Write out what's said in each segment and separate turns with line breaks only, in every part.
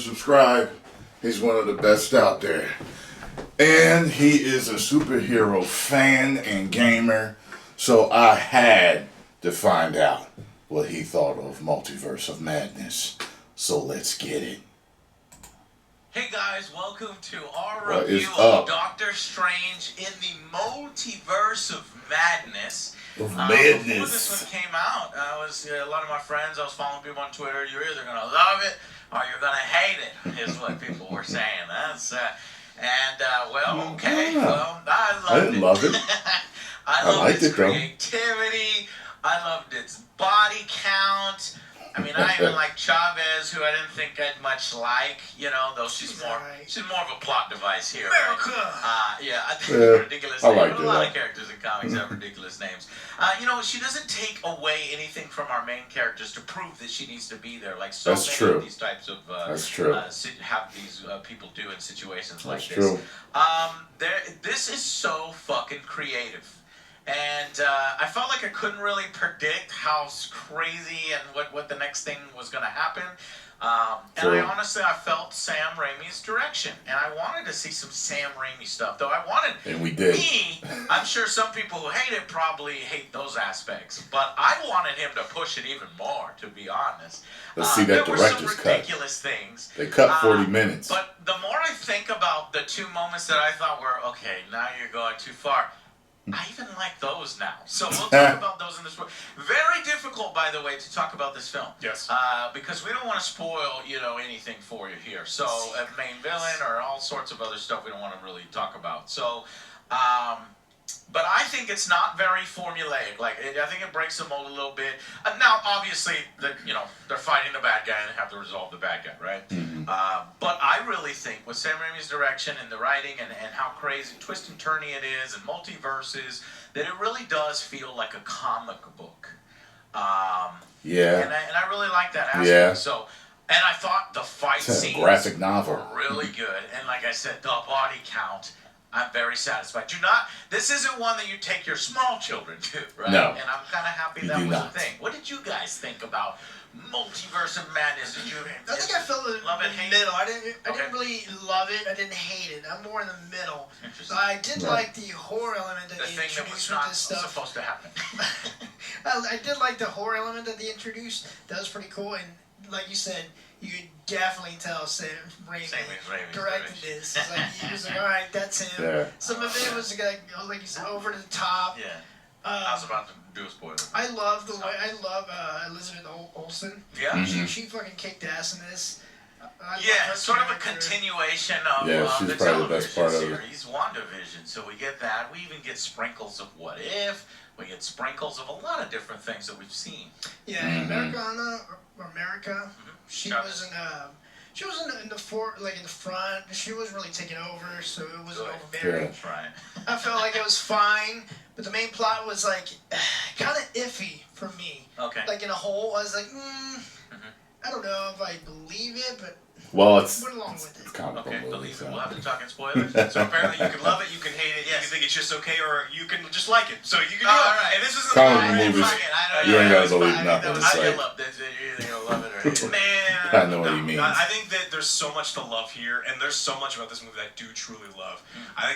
subscribe. He's one of the best out there. And he is a superhero fan and gamer. So I had to find out what he thought of Multiverse of Madness. So let's get it.
Hey guys, welcome to our
What
review
is
of
up?
Doctor Strange in the Multiverse of Madness.
Of
Before
Madness.
this one came out, a lot of my friends, I was following people on Twitter, you're either going to love it or you're going to hate it, is what people were saying. I
didn't love it.
I loved
liked
its
it, though.
creativity. I loved its body count. I mean, I even like Chavez, who I didn't think I'd much like. You know, though she's more of a plot device here.
America.
Right? I think ridiculous
I
name.
liked
A
it,
lot
though.
of characters in comics have ridiculous names. She doesn't take away anything from our main characters to prove that she needs to be there. Like so
That's
many
true.
of these types of
That's true.
have these people do in situations like
That's
this.
true.
This is so fucking creative. And I felt like I couldn't really predict how crazy and what the next thing was going to happen. And I felt Sam Raimi's direction. And I wanted to see some Sam Raimi stuff. Though
And we did.
I'm sure some people who hate it probably hate those aspects. But I wanted him to push it even more, to be honest.
Let's see that director's
cut. There were some
cut.
ridiculous things.
They cut 40 minutes.
But the more I think about the two moments that I thought were, okay, now you're going too far, I even like those now. So we'll talk about those in this book. Very difficult, by the way, to talk about this film.
Yes.
Because we don't want to spoil, anything for you here. So a main villain or all sorts of other stuff we don't want to really talk about. So, but I think it's not very formulaic. I think it breaks the mold a little bit. Now, obviously, they're fighting the bad guy and they have to resolve the bad guy, right?
Mm-hmm.
But I really think with Sam Raimi's direction and the writing and how crazy, twist and turny it is and multiverses, that it really does feel like a comic book.
Yeah.
And I really like that aspect.
Yeah.
So, and I thought the fight
It's a
scenes
graphic novel.
were really good. And like I said, the body count, I'm very satisfied. This isn't one that you take your small children to, right?
No.
And I'm kind of happy
You
that
do
was
not.
the thing. What did you guys think about Multiverse of Madness?
I think I felt in
love it,
the
hate
middle. I
Okay.
didn't really love it. I didn't hate it. I'm more in the middle.
Interesting.
I did
Right.
like the horror element that
The
they
thing that was
introduced with
not
this stuff.
supposed to happen.
I did like the horror element that they introduced. That was pretty cool. And like you said, you could definitely tell Sam Raimi directed this. It's like, he was like, all right, that's him.
Yeah.
Some of it was like you said, over the top.
Yeah. I was about to do a spoiler.
I love Elizabeth Olsen.
Yeah.
Mhm.
She fucking kicked ass in this. I love
Yeah,
her
it's sort of a
character.
continuation of
Yeah, she's
the
probably the best part
television
of it.
series, WandaVision. So we get that. We even get sprinkles of What If. We get sprinkles of a lot of different things that we've seen.
Yeah,
Mhm.
America. She wasn't. She wasn't in the in the front. She wasn't really taking over, so it wasn't
Good.
overbearing.
Yeah.
That's right.
I felt like it was fine, but the main plot was like kind of iffy for me.
Okay.
Like in a whole, I was like, I don't know if I believe it, but
Well, it's
went along with it.
comic book
Okay,
movie,
believe it.
so.
We'll have to talk in spoilers.
So apparently you can love it, you can hate it, you
Yes.
can think it's just okay, or you can just like it. So you can do
All
it.
right.
And this is
Comic
I
book
mean,
movies,
fuck it, I don't
you
know.
ain't gotta
It's
believe
fine.
nothing. It's
I
like-
love this. You're either gonna love it or hate it.
Man,
I know what he means.
I think that there's so much to love here, and there's so much about this movie that I do truly love. I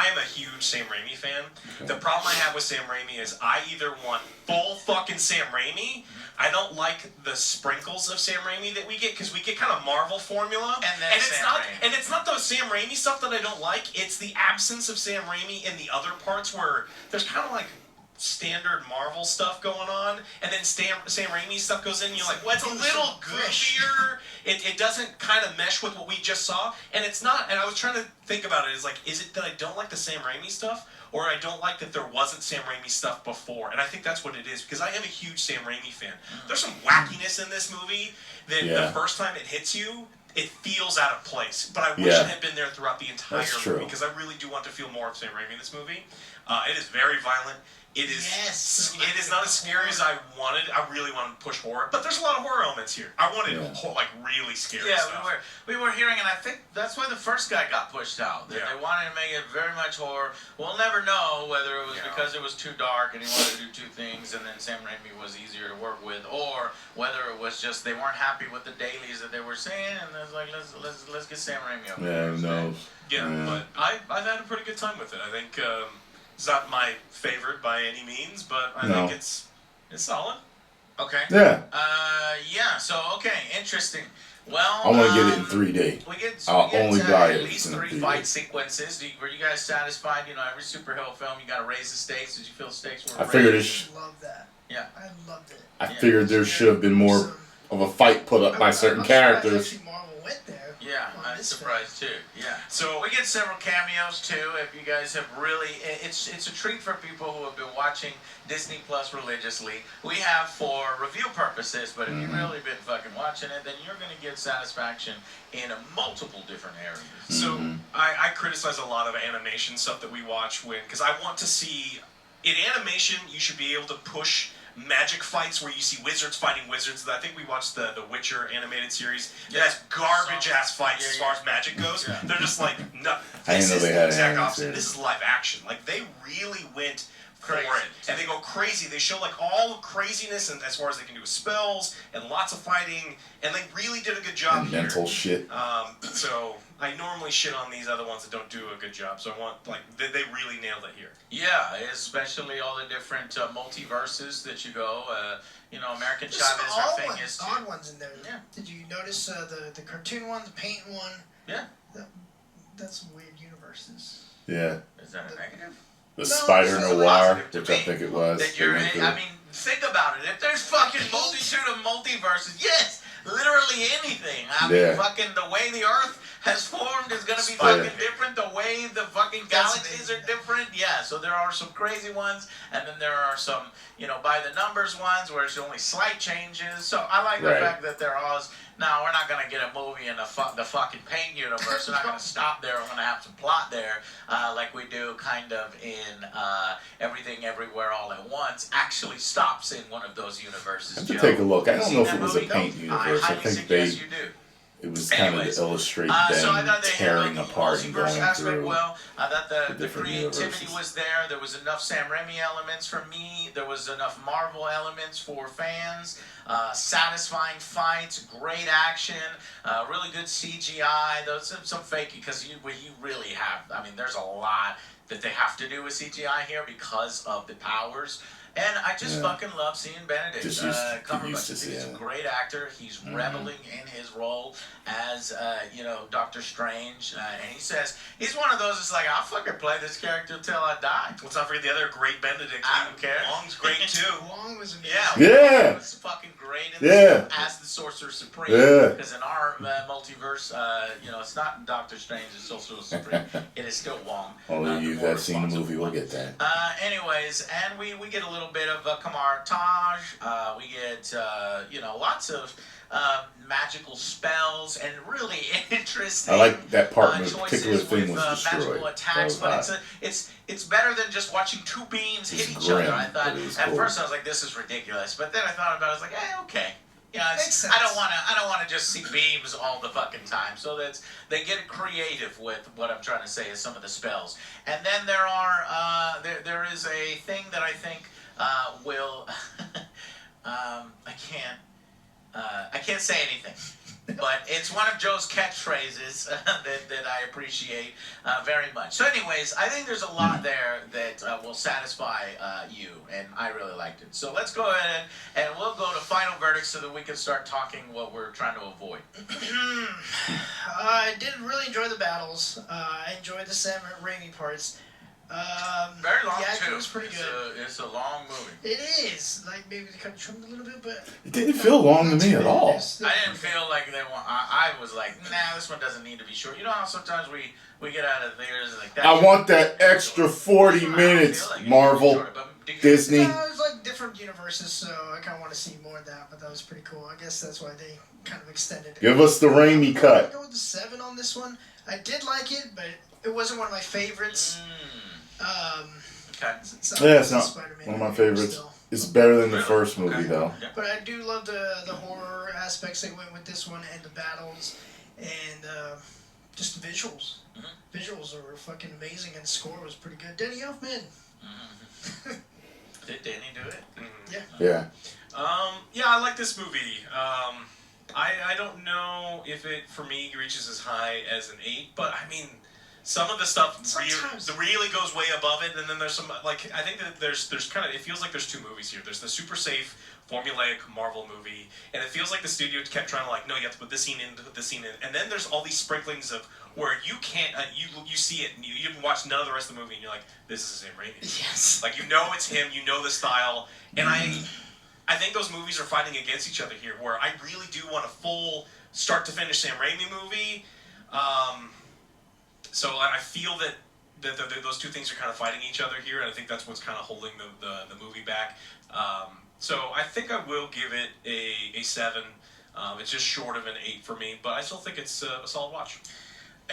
am a huge Sam Raimi fan.
Okay.
The problem I have with Sam Raimi is I either want full fucking Sam Raimi. I don't like the sprinkles of Sam Raimi that we get, because we get kind of Marvel formula,
And then
it's
Sam
not
Raimi.
and it's not those Sam Raimi stuff that I don't like. It's the absence of Sam Raimi in the other parts where there's kind of like standard Marvel stuff going on, and then Sam Raimi stuff goes in, and you're like, well, it's a little goofier. It doesn't kind of mesh with what we just saw, and it's not. And I was trying to think about it. Is like, is it that I don't like the Sam Raimi stuff, or I don't like that there wasn't Sam Raimi stuff before? And I think that's what it is, because I am a huge Sam Raimi fan. There's some wackiness in this movie that
Yeah.
the first time it hits you, it feels out of place. But I wish
Yeah.
it had been there throughout the entire
That's true.
movie, because I really do want to feel more of Sam Raimi in this movie. It is very violent. It is.
Yes.
It is not as scary as I wanted. I really wanted to push horror, but there's a lot of horror elements here. I wanted like really scary stuff.
Yeah, we were hearing, and I think that's why the first guy got pushed out. They wanted to make it very much horror. We'll never know whether it was because it was too dark and he wanted to do two things, and then Sam Raimi was easier to work with, or whether it was just they weren't happy with the dailies that they were saying, and it's like let's get Sam Raimi up there.
Yeah, who knows?
Yeah, but I've had a pretty good time with it. I think. It's not my favorite by any means, but I think it's solid.
Okay.
Yeah.
Yeah. So interesting. Well,
I want to get it in 3D. I'll only buy it
at least 3 fight sequences. Were you guys satisfied? You know, every superhero film, you got to raise the stakes. Did you feel the stakes were?
I figured
I love that.
Yeah.
I loved it.
I figured there should have been more of a fight put up by certain characters.
Marvel went there.
Yeah, I'm surprised too. Yeah. So we get several cameos too. If you guys have really, it's a treat for people who have been watching Disney Plus religiously. We have for review purposes, but if you've really been fucking watching it, then you're gonna get satisfaction in multiple different areas.
So I criticize a lot of animation stuff that we watch because I want to see in animation you should be able to push magic fights where you see wizards fighting wizards. I think we watched the Witcher animated series. It has garbage ass fights as far as magic goes. They're just like, no, this is the exact opposite. This is live action. Like they really went for it, and they go crazy. They show like all craziness, and as far as they can do with spells and lots of fighting, and they really did a good job here.
Mental shit.
So I normally shit on these other ones that don't do a good job. So I want they really nailed it here.
Yeah, especially all the different multiverses that you go. You know, American Chavez, her thing is too.
Odd ones in there. Yeah. Did you notice the cartoon one, the paint one?
Yeah.
That's some weird universes.
Yeah.
Is that a negative?
The Spider Noir, which I think it was.
I mean, think about it. If there's fucking multitude of multiverses, yes, literally anything. I mean, fucking the way the Earth has formed is gonna be fucking different. The way the fucking galaxies are different. Yeah, so there are some crazy ones, and then there are some, you know, by the numbers ones where it's only slight changes. So I like the fact that they're all. Now we're not gonna get a movie in the fucking Paint universe. We're not gonna stop there. We're gonna have some plot there, like we do kind of in Everything Everywhere All at Once. Actually stops in one of those universes.
I have to take a look. I don't know if it was a Paint universe. I think
you do.
It was kind of to illustrate them tearing apart and going through.
Well, I thought the creativity
universes.
was there. There was enough Sam Raimi elements for me. There was enough Marvel elements for fans. Satisfying fights, great action, really good CGI. Those some fakey because you really have. I mean, there's a lot that they have to do with CGI here because of the powers. And I just fucking love seeing Benedict Cumberbatch. He's a great actor. He's reveling in his role as, you know, Doctor Strange. And he says, he's one of those that's like, I'll fucking play this character until I die.
Let's not forget the other great Benedict.
I don't care.
Wong's great too.
Wong was amazing.
Yeah.
Wong was fucking great in this as the Sorcerer Supreme.
Yeah.
Because in our multiverse, you know, it's not Doctor Strange, it's Sorcerer Supreme. It is still Wong.
Only you have seen the movie will get that.
Anyways, and we get a little bit of Kamar Taj. We get, you know, lots of magical spells and really interesting.
I like that part. The particular thing was destroyed.
Magical attacks, but it's better than just watching two beams hit each other. I thought at first I was like, this is ridiculous, but then I thought about it. I was like, okay. Yeah, I don't want to just see beams all the fucking time. So they get creative with what I'm trying to say is some of the spells. And then there is a thing that I think will I can't say anything. But it's one of Joe's catchphrases that I appreciate very much. So anyways, I think there's a lot there that will satisfy you, and I really liked it. So let's go ahead and we'll go to final verdicts so that we can start talking what we're trying to avoid.
I did really enjoy the battles. I enjoyed the Sam Raimi parts.
Very long
too.
It
was pretty good.
It's a long movie.
It is. Like maybe they kind of trimmed a little bit, but
it didn't feel long to me at all.
I didn't feel like they want. I was like, nah, this one doesn't need to be short. You know how sometimes we get out of theaters like that.
I want that extra 40 minutes, like Marvel, Disney.
It was like different universes, so I kind of want to see more of that. But that was pretty cool. I guess that's why they kind of extended it.
Give us the Raimi cut.
I go with the 7 on this one. I did like it, but it wasn't one of my favorites.
Yeah, it's not one of my favorites.
Still.
It's better than the first movie, though.
Yeah.
But I do love the horror aspects they went with this one, and the battles, and just the visuals.
Mm-hmm.
Visuals were fucking amazing, and the score was pretty good. Danny Elfman.
Mm-hmm. Did Danny do it?
Yeah.
Yeah.
Yeah, I like this movie. I don't know if it, for me, reaches as high as an 8, but I mean, some of the stuff really goes way above it, and then there's some, like, I think that there's kind of, it feels like there's two movies here. There's the super safe, formulaic Marvel movie, and it feels like the studio kept trying to, like, no, you have to put this scene in, put this scene in, and then there's all these sprinklings of where you can't, you see it, and you watch none of the rest of the movie, and you're like, this is the same Raimi.
Yes.
Like, you know it's him, you know the style, and I think those movies are fighting against each other here, where I really do want a full start-to-finish Sam Raimi movie. So I feel that those two things are kind of fighting each other here, and I think that's what's kind of holding the movie back. So I think I will give it a 7. It's just short of an 8 for me, but I still think it's a solid watch.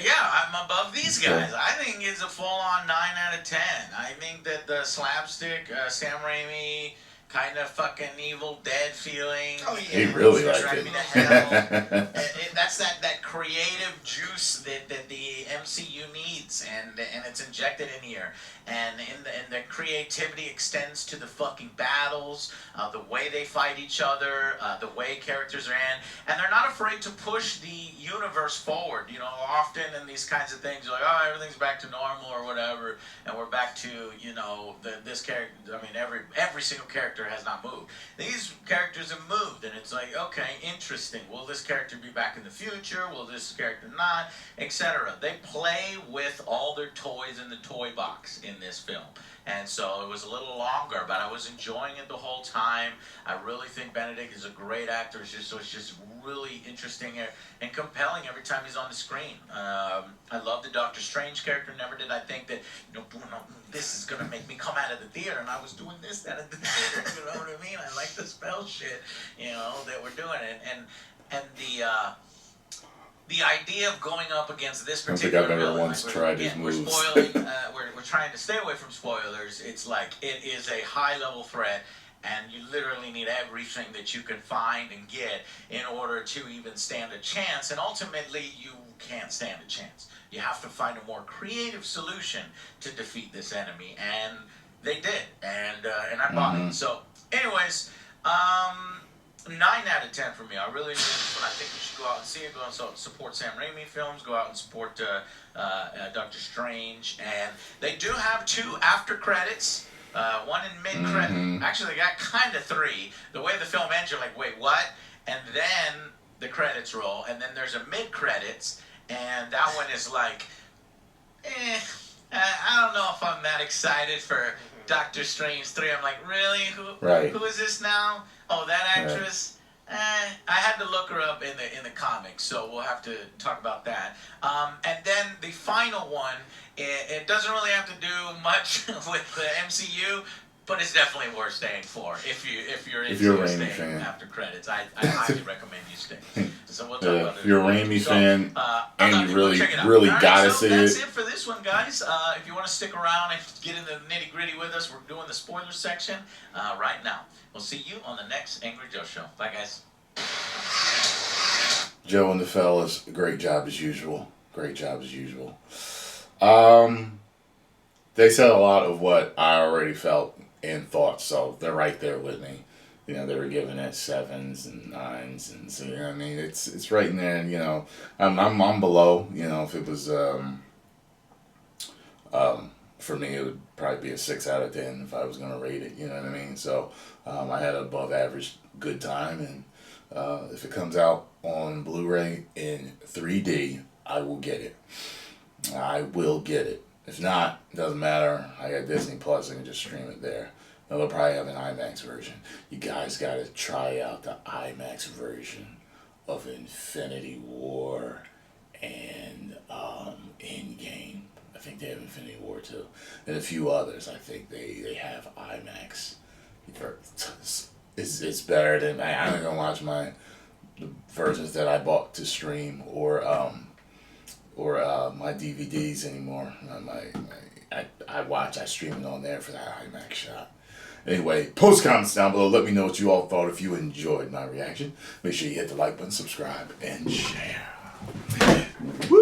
Yeah, I'm above these guys. I think it's a full-on 9 out of 10. I think that the slapstick, Sam Raimi, kind of fucking Evil Dead feeling.
Oh, yeah.
He really
Drive
liked
me
it.
to hell. That's that creative juice that the MCU needs, and it's injected in here. And the creativity extends to the fucking battles, the way they fight each other, the way characters are in, and they're not afraid to push the universe forward. You know, often in these kinds of things, you're like, oh, everything's back to normal or whatever, and we're back to, you know, this character. I mean, every single character has not moved. These characters have moved, and it's like, okay, interesting. Will this character be back in the future? Will this character not? Etc. They play with all their toys in the toy box in this film, and so it was a little longer, but I was enjoying it the whole time. I really think Benedict is a great actor. It's just really interesting and compelling every time he's on the screen. I love the Doctor Strange character. Never did I think that, you know, this is gonna make me come out of the theater, and I was doing this out of the theater. You know what I mean? I like the spell shit, you know, that we're doing it, and the idea of going up against this particular
I've ever
villain,
once tried his
we're
moves.
spoiling, we're trying to stay away from spoilers. It's like it is a high-level threat, and you literally need everything that you can find and get in order to even stand a chance, and ultimately you can't stand a chance. You have to find a more creative solution to defeat this enemy, and they did, and I bought it. So, anyways, 9 out of 10 for me. I really think I think you should go out and see it. Go out and support Sam Raimi films. Go out and support Doctor Strange. And they do have 2 after credits. One in mid credit. Actually, they got kind of 3. The way the film ends, you're like, wait, what? And then the credits roll, and then there's a mid credits, and that one is like, I don't know if I'm that excited for Doctor Strange 3. I'm like, really? Who is this now? Oh, that actress? I had to look her up in the comics, so we'll have to talk about that. And then the final one, it doesn't really have to do much with the MCU, but it's definitely worth staying for if you're into
a Raimi
staying
fan.
After credits. I highly recommend you stay. So we'll talk about it.
If you're a Raimi fan and you
we'll check it out.
really
All
gotta
right,
see
that's
it.
it for this one, guys. If you want to stick around and get into the nitty gritty with us, we're doing the spoiler section right now. We'll see you on the next Angry Joe Show. Bye, guys.
Joe and the fellas, great job as usual. Great job as usual. They said a lot of what I already felt and thought, so they're right there with me. You know, they were giving it 7s and 9s, and so, you know what I mean, it's right in there. And, you know, I'm below. You know, if it was for me, it would probably be a 6 out of 10 if I was gonna rate it. You know what I mean? So I had an above average good time, and if it comes out on Blu-ray in 3D, I will get it. I will get it. If not, it doesn't matter. I got Disney Plus. I can just stream it there. They'll probably have an IMAX version. You guys got to try out the IMAX version of Infinity War and Endgame. I think they have Infinity War too, and a few others. I think they have IMAX. It's better than I'm not gonna watch the versions that I bought to stream or or my DVDs anymore. I stream it on there for that IMAX shot. Anyway, post comments down below. Let me know what you all thought. If you enjoyed my reaction, make sure you hit the like button, subscribe, and share. Woo!